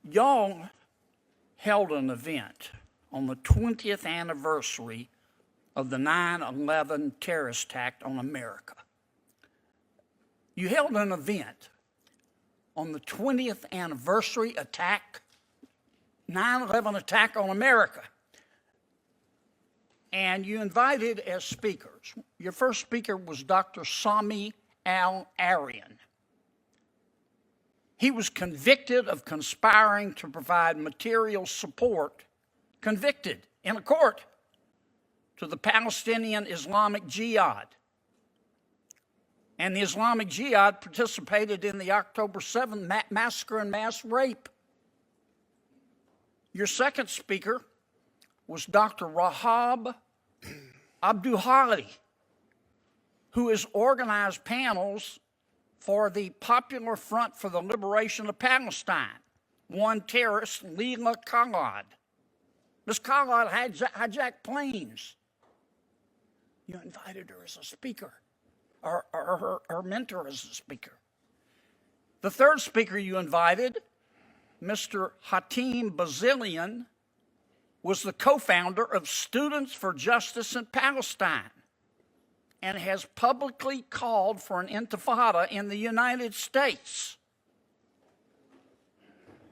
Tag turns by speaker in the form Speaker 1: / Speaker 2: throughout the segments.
Speaker 1: Y'all held an event on the 20th anniversary of the 9/11 terrorist attack on America. You held an event on the 20th anniversary attack, 9/11 attack on America. And you invited as speakers. Your first speaker was Dr. Sami Al-Arian. He was convicted of conspiring to provide material support, convicted in a court, to the Palestinian Islamic Jihad. And the Islamic Jihad participated in the October 7th massacre and mass rape. Your second speaker was Dr. Rahab Abdulhadi, who has organized panels for the Popular Front for the Liberation of Palestine, one terrorist, Leila Khalad. Ms. Khalad hijacked planes. You invited her as a speaker, or her mentor as a speaker. The third speaker you invited, Mr. Hatem Bazilian, was the co-founder of Students for Justice in Palestine and has publicly called for an intifada in the United States.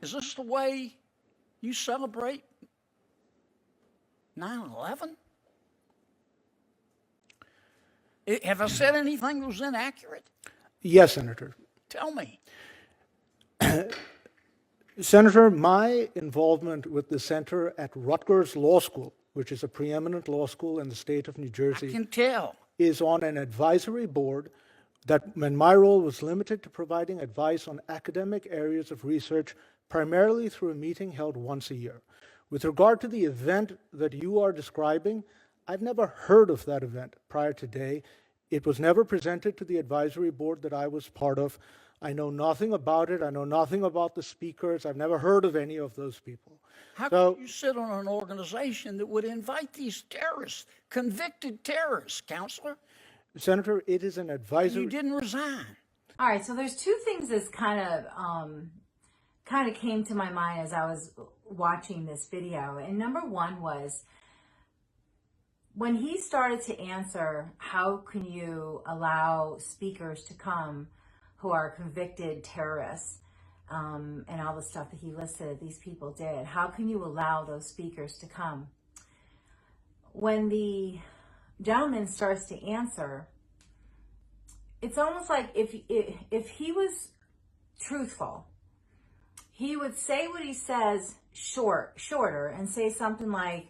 Speaker 1: Is this the way you celebrate 9/11? Have I said anything that was inaccurate?
Speaker 2: Yes, Senator.
Speaker 1: Tell me.
Speaker 2: Senator, my involvement with the Center at Rutgers Law School, which is a preeminent law school in the state of New Jersey,
Speaker 1: I can tell.
Speaker 2: is on an advisory board that, when my role was limited to providing advice on academic areas of research, primarily through a meeting held once a year. With regard to the event that you are describing, I've never heard of that event prior to today. It was never presented to the advisory board that I was part of. I know nothing about it. I know nothing about the speakers. I've never heard of any of those people.
Speaker 1: How can you sit on an organization that would invite these terrorists, convicted terrorists, Counselor?
Speaker 2: Senator, it is an advisory.
Speaker 1: You didn't resign.
Speaker 3: All right, so there's two things that kind of came to my mind as I was watching this video. And number one was, when he started to answer, how can you allow speakers to come who are convicted terrorists, and all the stuff that he listed these people did, how can you allow those speakers to come? When the gentleman starts to answer, it's almost like if he was truthful, he would say what he says shorter and say something like,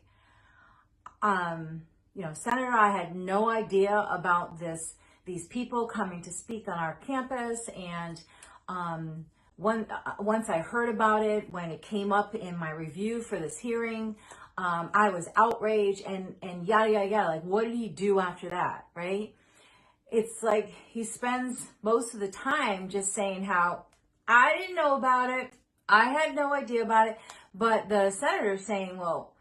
Speaker 3: Senator, I had no idea about these people coming to speak on our campus, and once I heard about it, when it came up in my review for this hearing, I was outraged, and yada, yada, yada. Like, what did he do after that, right? It's like he spends most of the time just saying how, I didn't know about it, I had no idea about it, but the senator's saying, well,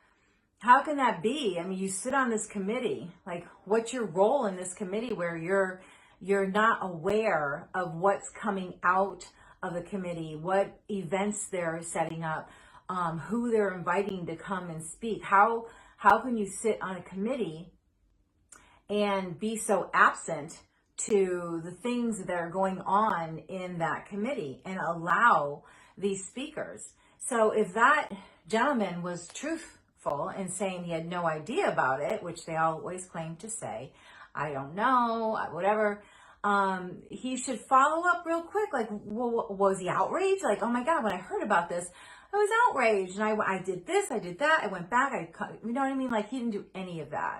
Speaker 3: how can that be? I mean, you sit on this committee. Like, what's your role in this committee where you're not aware of what's coming out of the committee, what events they're setting up, who they're inviting to come and speak? How can you sit on a committee and be so absent to the things that are going on in that committee and allow these speakers? So if that gentleman was truthful and saying he had no idea about it, which they always claim to say, I don't know, whatever, he should follow up real quick. Like, well, was he outraged? Like, oh my God, when I heard about this, I was outraged, and I did this, I did that, I went back, you know what I mean? Like, he didn't do any of that.